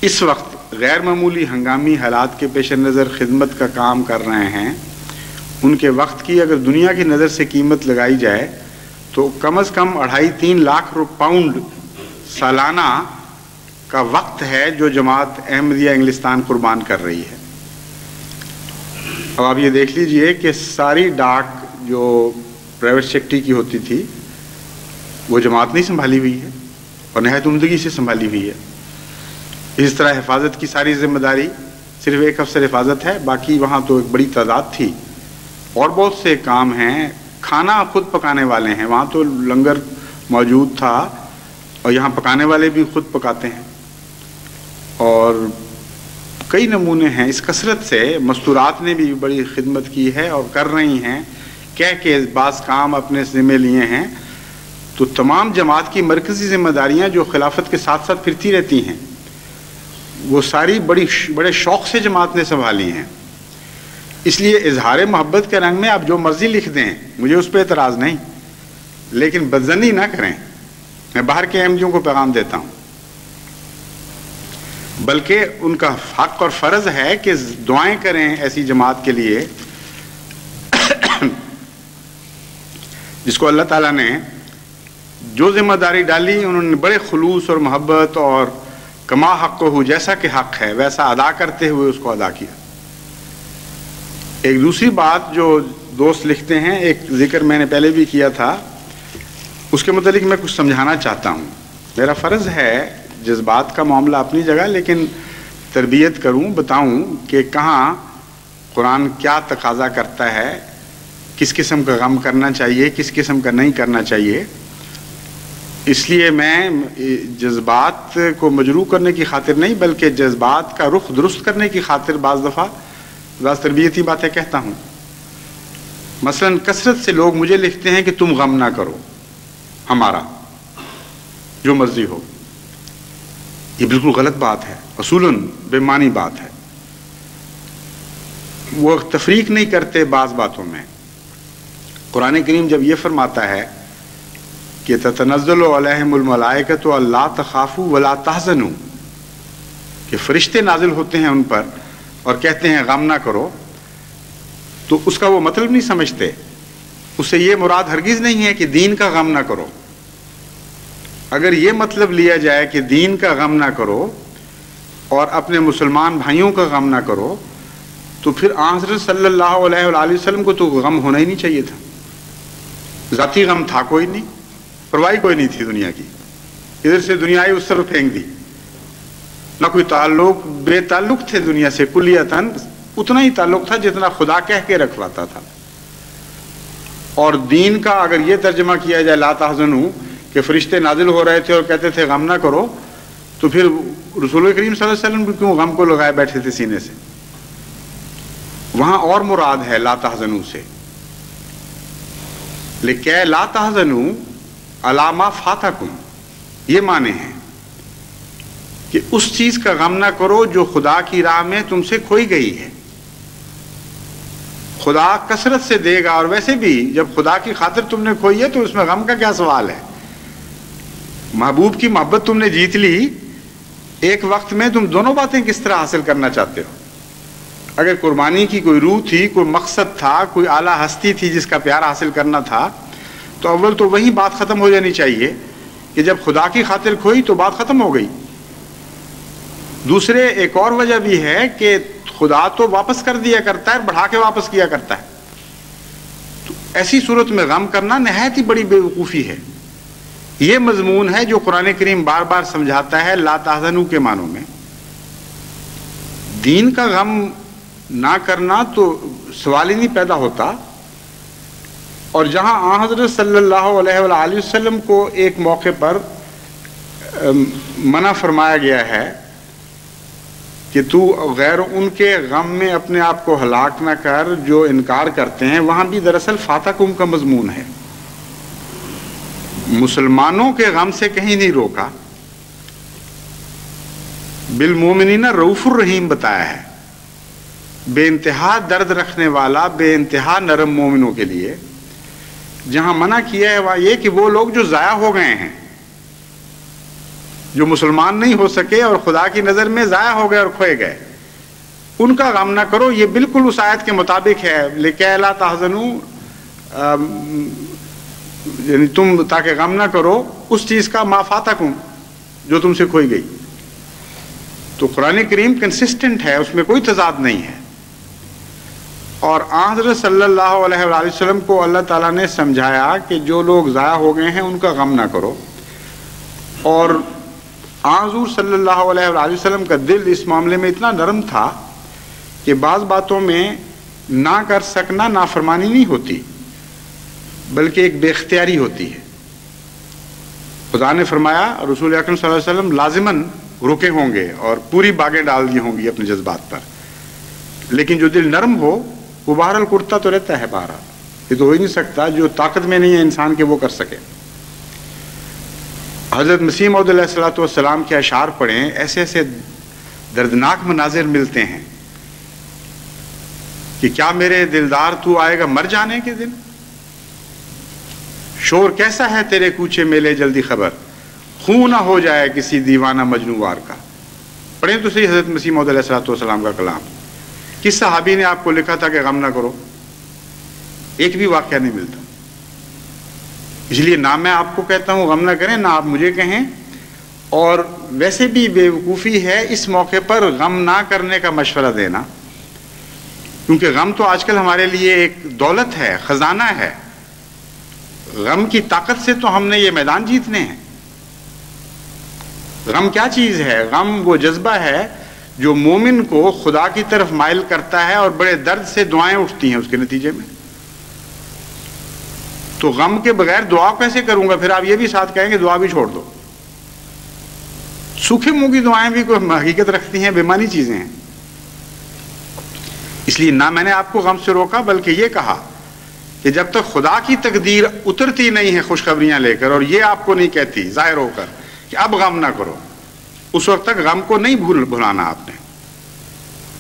اس وقت غیر معمولی ہنگامی حالات کے پیش نظر خدمت کا کام کر رہے ہیں، ان کے وقت کی اگر دنیا کی نظر سے قیمت لگائی جائے تو کم از کم 2.5-3 لاکھ پاؤنڈ سالانہ کا وقت ہے جو جماعت احمدیہ انگلستان قربان کر رہی ہے۔ اب آپ یہ دیکھ لیجئے کہ ساری ڈاک جو پرائیویٹ سیکٹر کی ہوتی تھی وہ جماعت نہیں سنبھالی ہوئی ہے اور نہایت عمدگی سے سنبھالی ہوئی ہے۔ اس طرح حفاظت کی ساری ذمہ داری صرف ایک افسر حفاظت ہے، باقی وہاں تو ایک بڑی تعداد تھی اور بہت سے کام ہیں۔ کھانا خود پکانے والے ہیں، وہاں تو لنگر موجود تھا اور یہاں پکانے والے بھی خود پکاتے ہیں، اور کئی نمونے ہیں اس کثرت سے۔ مستورات نے بھی بڑی خدمت کی ہے اور کر رہی ہیں، کہہ کے بعض کام اپنے ذمہ لیے ہیں۔ تو تمام جماعت کی مرکزی ذمہ داریاں جو خلافت کے ساتھ ساتھ پھرتی رہتی ہیں، وہ ساری بڑے شوق سے جماعت نے سنبھالی ہیں۔ اس لیے اظہار محبت کے رنگ میں آپ جو مرضی لکھ دیں، مجھے اس پہ اعتراض نہیں، لیکن بدظنی نہ کریں۔ میں باہر کے احمدیوں کو پیغام دیتا ہوں، بلکہ ان کا حق اور فرض ہے کہ دعائیں کریں ایسی جماعت کے لیے جس کو اللہ تعالیٰ نے جو ذمہ داری ڈالی انہوں نے بڑے خلوص اور محبت اور کما حق کو ہو، جیسا کہ حق ہے ویسا ادا کرتے ہوئے اس کو ادا کیا۔ ایک دوسری بات جو دوست لکھتے ہیں، ایک ذکر میں نے پہلے بھی کیا تھا، اس کے متعلق میں کچھ سمجھانا چاہتا ہوں۔ میرا فرض ہے جذبات کا معاملہ اپنی جگہ، لیکن تربیت کروں، بتاؤں کہ کہاں قرآن کیا تقاضا کرتا ہے، کس قسم کا غم کرنا چاہیے، کس قسم کا نہیں کرنا چاہیے۔ اس لیے میں جذبات کو مجروح کرنے کی خاطر نہیں بلکہ جذبات کا رخ درست کرنے کی خاطر بعض دفعہ بعض تربیتی باتیں کہتا ہوں. مثلا کثرت سے لوگ مجھے لکھتے ہیں کہ تم غم نہ کرو ہمارا جو مرضی ہو. یہ بالکل غلط بات ہے، اصولاً بے معنی بات ہے. وہ تفریق نہیں کرتے بعض باتوں میں. قرآن کریم جب یہ فرماتا ہے کہ تتنزل علیہم الملائکۃ الا تخافوا ولا تحزنوا، کہ فرشتے نازل ہوتے ہیں ان پر اور کہتے ہیں غم نہ کرو، تو اس کا وہ مطلب نہیں سمجھتے. اس سے یہ مراد ہرگز نہیں ہے کہ دین کا غم نہ کرو. اگر یہ مطلب لیا جائے کہ دین کا غم نہ کرو اور اپنے مسلمان بھائیوں کا غم نہ کرو، تو پھر حضرت صلی اللہ علیہ وآلہ وسلم کو تو غم ہونا ہی نہیں چاہیے تھا. ذاتی غم تھا کوئی نہیں، پرواہی کوئی نہیں تھی دنیا کی. ادھر سے دنیا آئی اس طرف پھینک دی، نہ کوئی تعلق، بے تعلق تھے دنیا سے کلیتاً. اتنا ہی تعلق تھا جتنا خدا کہہ کے رکھواتا تھا. اور دین کا اگر یہ ترجمہ کیا جائے لا تحزنوا، کہ فرشتے نازل ہو رہے تھے اور کہتے تھے غم نہ کرو، تو پھر رسول کریم صلی اللہ علیہ وسلم کیوں غم کو لگائے بیٹھے تھے سینے سے؟ وہاں اور مراد ہے لا تحزنوا سے. لکہ لا تحزنوا علی ما فاتکم، یہ معنی ہے کہ اس چیز کا غم نہ کرو جو خدا کی راہ میں تم سے کھوئی گئی ہے. خدا کثرت سے دے گا، اور ویسے بھی جب خدا کی خاطر تم نے کھوئی ہے تو اس میں غم کا کیا سوال ہے؟ محبوب کی محبت تم نے جیت لی، ایک وقت میں تم دونوں باتیں کس طرح حاصل کرنا چاہتے ہو؟ اگر قربانی کی کوئی روح تھی، کوئی مقصد تھا، کوئی اعلیٰ ہستی تھی جس کا پیار حاصل کرنا تھا، تو اول تو وہی بات ختم ہو جانی چاہیے کہ جب خدا کی خاطر کھوئی تو بات ختم ہو گئی. دوسرے ایک اور وجہ بھی ہے کہ خدا تو واپس کر دیا کرتا ہے، بڑھا کے واپس کیا کرتا ہے. تو ایسی صورت میں غم کرنا نہایت ہی بڑی بے وقوفی ہے. یہ مضمون ہے جو قرآن کریم بار بار سمجھاتا ہے لا تحزنوا کے معنوں میں. دین کا غم نہ کرنا تو سوال ہی نہیں پیدا ہوتا. اور جہاں حضرت صلی اللہ علیہ وآلہ وسلم کو ایک موقع پر منع فرمایا گیا ہے کہ تو غیر ان کے غم میں اپنے آپ کو ہلاک نہ کر جو انکار کرتے ہیں، وہاں بھی دراصل فاتکم کا مضمون ہے. مسلمانوں کے غم سے کہیں نہیں روکا. بالمومنین رؤوف الرحیم بتایا ہے، بے انتہا درد رکھنے والا، بے انتہا نرم مومنوں کے لیے. جہاں منع کیا ہے وہاں یہ کہ وہ لوگ جو ضائع ہو گئے ہیں، جو مسلمان نہیں ہو سکے اور خدا کی نظر میں ضائع ہو گئے اور کھوئے گئے، ان کا غم نہ کرو. یہ بالکل اس آیت کے مطابق ہے، لکہ لا تحزنوا، یعنی تم تاکہ غم نہ کرو اس چیز کا ما فاتکم جو تم سے کھوئی گئی. تو قرآن کریم کنسسٹنٹ ہے، اس میں کوئی تضاد نہیں ہے. اور حضرت صلی اللہ علیہ وآلہ وسلم کو اللہ تعالیٰ نے سمجھایا کہ جو لوگ ضائع ہو گئے ہیں ان کا غم نہ کرو. اور حضور صلی اللہ علیہ وآلہ وسلم کا دل اس معاملے میں اتنا نرم تھا کہ بعض باتوں میں نہ کر سکنا نافرمانی نہیں ہوتی بلکہ ایک بے اختیاری ہوتی ہے. خدا نے فرمایا رسول اکرم صلی اللہ علیہ وسلم لازماً رکے ہوں گے اور پوری باغیں ڈال دی ہوں گی اپنے جذبات پر، لیکن جو دل نرم ہو وہ بہرحال کرتا تو رہتا ہے. بہرحال یہ تو ہو ہی نہیں سکتا، جو طاقت میں نہیں ہے انسان کے وہ کر سکے. حضرت مسیح موعود علیہ الصلوۃ والسلام کے اشعار پڑھیں، ایسے ایسے دردناک مناظر ملتے ہیں کہ کیا میرے دلدار تو آئے گا مر جانے کے دن، شور کیسا ہے تیرے کوچے میں لے جلدی خبر، خون نہ ہو جائے کسی دیوانہ مجنوں وار کا. پڑھیں تو صحیح حضرت مسیح موعود علیہ الصلوۃ والسلام کا کلام. کس صحابی نے آپ کو لکھا تھا کہ غم نہ کرو؟ ایک بھی واقعہ نہیں ملتا. اس لیے نہ میں آپ کو کہتا ہوں غم نہ کریں، نہ آپ مجھے کہیں. اور ویسے بھی بے وقوفی ہے اس موقع پر غم نہ کرنے کا مشورہ دینا، کیونکہ غم تو آج کل ہمارے لیے ایک دولت ہے، خزانہ ہے. غم کی طاقت سے تو ہم نے یہ میدان جیتنے ہیں. غم کیا چیز ہے؟ غم وہ جذبہ ہے جو مومن کو خدا کی طرف مائل کرتا ہے اور بڑے درد سے دعائیں اٹھتی ہیں اس کے نتیجے میں. تو غم کے بغیر دعا کیسے کروں گا؟ پھر آپ یہ بھی ساتھ کہیں گے دعا بھی چھوڑ دو. سوکھے منہ کی دعائیں بھی کوئی حقیقت رکھتی ہیں؟ بےمانی چیزیں ہیں. اس لیے نہ میں نے آپ کو غم سے روکا، بلکہ یہ کہا کہ جب تک خدا کی تقدیر اترتی نہیں ہے خوشخبریاں لے کر، اور یہ آپ کو نہیں کہتی ظاہر ہو کر کہ اب غم نہ کرو، اس وقت تک غم کو نہیں بھلانا آپ نے،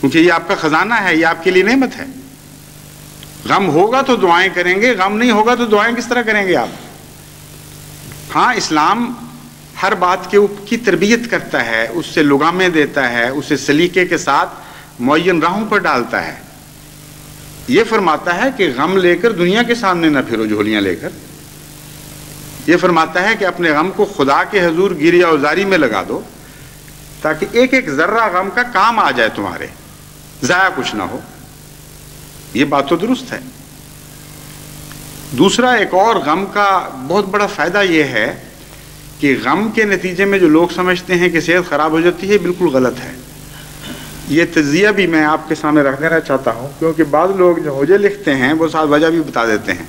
کیونکہ یہ آپ کا خزانہ ہے، یہ آپ کے لیے نعمت ہے. غم ہوگا تو دعائیں کریں گے، غم نہیں ہوگا تو دعائیں کس طرح کریں گے آپ؟ ہاں، اسلام ہر بات کی تربیت کرتا ہے، اس سے لگامیں دیتا ہے، اسے سلیقے کے ساتھ معین راہوں پر ڈالتا ہے. یہ فرماتا ہے کہ غم لے کر دنیا کے سامنے نہ پھرو جھولیاں لے کر. یہ فرماتا ہے کہ اپنے غم کو خدا کے حضور گریہ اوزاری میں لگا دو، تاکہ ایک ایک ذرہ غم کا کام آ جائے تمہارے، ضائع کچھ نہ ہو. یہ بات تو درست ہے. دوسرا، ایک اور غم کا بہت بڑا فائدہ یہ ہے کہ غم کے نتیجے میں جو لوگ سمجھتے ہیں کہ صحت خراب ہو جاتی ہے، بالکل غلط ہے. یہ تجزیہ بھی میں آپ کے سامنے رکھ دینا چاہتا ہوں، کیونکہ بعض لوگ جو ہوجے لکھتے ہیں وہ ساتھ وجہ بھی بتا دیتے ہیں.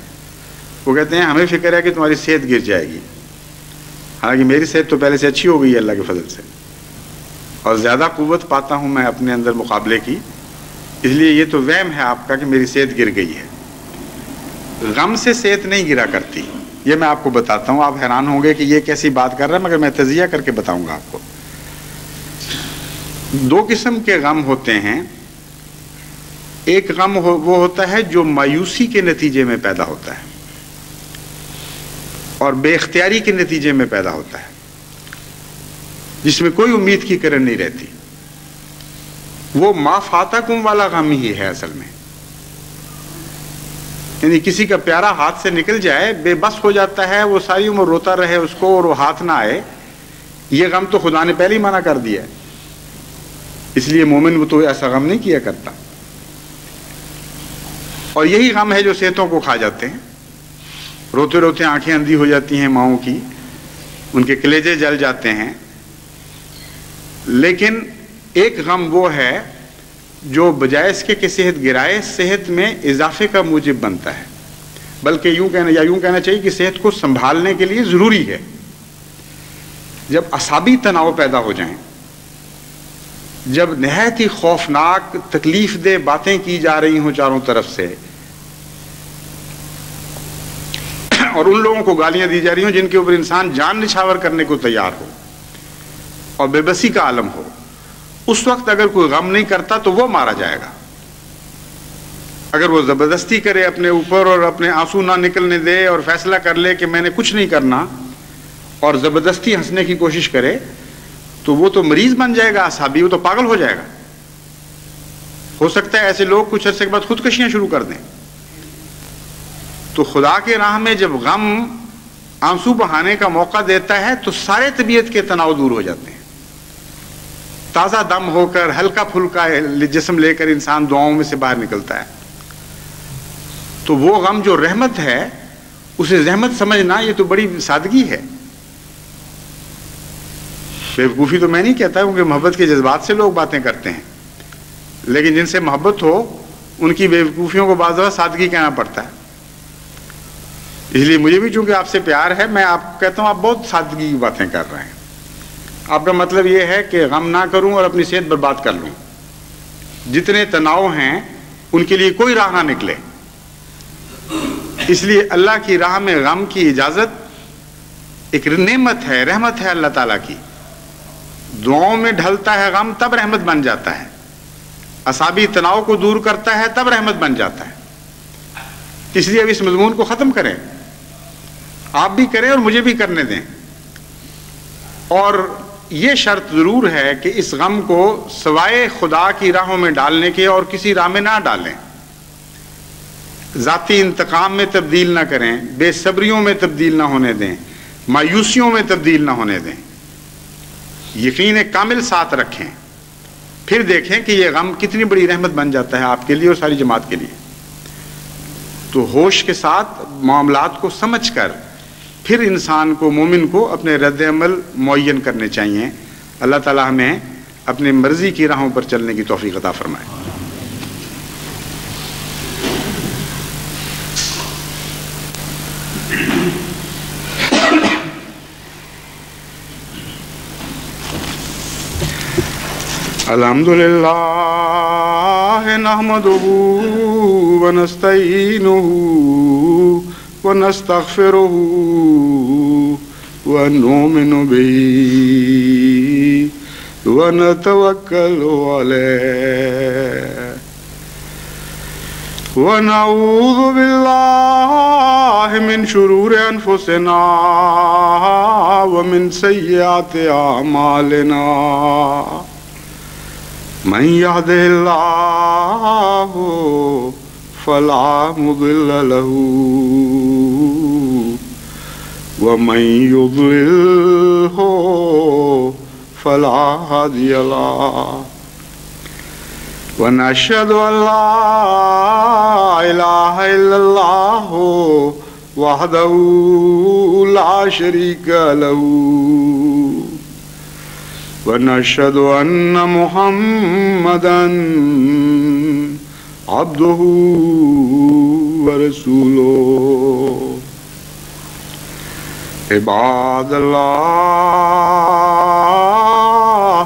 وہ کہتے ہیں ہمیں فکر ہے کہ تمہاری صحت گر جائے گی، حالانکہ میری صحت تو پہلے سے اچھی ہو گئی ہے اللہ کے فضل سے، اور زیادہ قوت پاتا ہوں میں اپنے اندر مقابلے کی. اس لیے یہ تو وہم ہے آپ کا کہ میری صحت گر گئی ہے. غم سے صحت نہیں گرا کرتی، یہ میں آپ کو بتاتا ہوں. آپ حیران ہوں گے کہ یہ کیسی بات کر رہا ہے، مگر میں تجزیہ کر کے بتاؤں گا آپ کو. دو قسم کے غم ہوتے ہیں. ایک غم وہ ہوتا ہے جو مایوسی کے نتیجے میں پیدا ہوتا ہے اور بے اختیاری کے نتیجے میں پیدا ہوتا ہے، جس میں کوئی امید کی کرن نہیں رہتی. وہ ما فاتکم والا غم ہی ہے اصل میں. یعنی کسی کا پیارا ہاتھ سے نکل جائے، بے بس ہو جاتا ہے، وہ ساری عمر روتا رہے اس کو اور وہ ہاتھ نہ آئے. یہ غم تو خدا نے پہلے ہی منع کر دیا ہے. اس لیے مومن وہ تو ایسا غم نہیں کیا کرتا. اور یہی غم ہے جو صحتوں کو کھا جاتے ہیں. روتے روتے آنکھیں اندھی ہو جاتی ہیں ماؤں کی، ان کے کلیجے جل جاتے ہیں. لیکن ایک غم وہ ہے جو بجائے اس کے کہ صحت گرائے، صحت میں اضافے کا موجب بنتا ہے. بلکہ یوں کہنا چاہیے کہ صحت کو سنبھالنے کے لیے ضروری ہے. جب اعصابی تناؤ پیدا ہو جائیں، جب نہایت ہی خوفناک تکلیف دہ باتیں کی جا رہی ہوں چاروں طرف سے، اور ان لوگوں کو گالیاں دی جا رہی ہوں جن کے اوپر انسان جان نچھاور کرنے کو تیار ہو اور بے بسی کا عالم ہو، اس وقت اگر کوئی غم نہیں کرتا تو وہ مارا جائے گا. اگر وہ زبردستی کرے اپنے اوپر اور اپنے آنسو نہ نکلنے دے اور فیصلہ کر لے کہ میں نے کچھ نہیں کرنا اور زبردستی ہنسنے کی کوشش کرے، تو وہ تو مریض بن جائے گا اعصابی، وہ تو پاگل ہو جائے گا. ہو سکتا ہے ایسے لوگ کچھ عرصے کے بعد خودکشیاں شروع کر دیں. تو خدا کے راہ میں جب غم آنسو بہانے کا موقع دیتا ہے تو سارے طبیعت کے تناؤ دور ہو جاتے ہیں. تازہ دم ہو کر ہلکا پھلکا جسم لے کر انسان دعاؤں میں سے باہر نکلتا ہے. تو وہ غم جو رحمت ہے اسے زحمت سمجھنا، یہ تو بڑی سادگی ہے. بیوقوفی تو میں نہیں کہتا، کیونکہ محبت کے جذبات سے لوگ باتیں کرتے ہیں، لیکن جن سے محبت ہو ان کی بیوقوفیوں کو بعض دفعہ سادگی کہنا پڑتا ہے. اس لیے مجھے بھی چونکہ آپ سے پیار ہے، میں آپ کو کہتا ہوں آپ بہت سادگی کی باتیں کر رہے ہیں. آپ کا مطلب یہ ہے کہ غم نہ کروں اور اپنی صحت برباد کر لوں. جتنے تناؤ ہیں ان کے لیے کوئی راہ نہ نکلے. اس لیے اللہ کی راہ میں غم کی اجازت ایک نعمت ہے، رحمت ہے اللہ تعالیٰ کی. دعاؤں میں ڈھلتا ہے غم تب رحمت بن جاتا ہے. اعصابی تناؤ کو دور کرتا ہے تب رحمت بن جاتا ہے. اس لیے اب اس مضمون کو ختم کریں، آپ بھی کریں اور مجھے بھی کرنے دیں. اور یہ شرط ضرور ہے کہ اس غم کو سوائے خدا کی راہوں میں ڈالنے کے اور کسی راہ میں نہ ڈالیں. ذاتی انتقام میں تبدیل نہ کریں، بے صبریوں میں تبدیل نہ ہونے دیں، مایوسیوں میں تبدیل نہ ہونے دیں. یقین کامل ساتھ رکھیں، پھر دیکھیں کہ یہ غم کتنی بڑی رحمت بن جاتا ہے آپ کے لیے اور ساری جماعت کے لیے. تو ہوش کے ساتھ معاملات کو سمجھ کر پھر انسان کو، مومن کو اپنے رد عمل معین کرنے چاہیے. اللہ تعالیٰ ہمیں اپنے مرضی کی راہوں پر چلنے کی توفیق عطا فرمائے. الحمدللہ نحمدہ ونستعینہ ونستغفرہ ونؤمن بہ ونتوکل علیہ ونعوذ باللہ من شرور انفسنا ومن سیئات اعمالنا من يهده الله فلا مضل له ومن يضلله فلا هادي له ونشهد أن لا إله إلا الله وحده لا شريك له ونشهد أن محمدًا عبده ورسوله عباد الله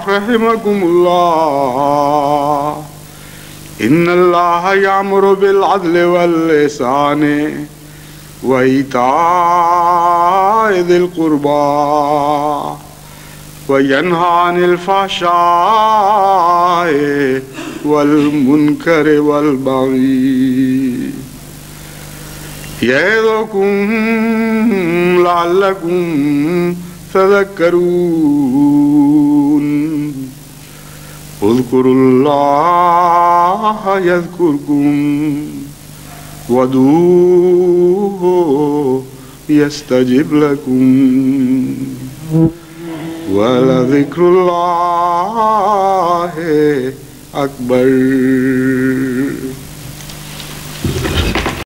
رحمكم الله إن الله يأمر بالعدل والإحسان وإيتاء ذي القربى وينهى عن الفحشاء والمنكر والبغي يعظكم لعلكم تذكرون اذكروا الله يذكركم وادعوه يستجب لكم وَلَذِكْرُ اللَّهِ أَكْبَرُ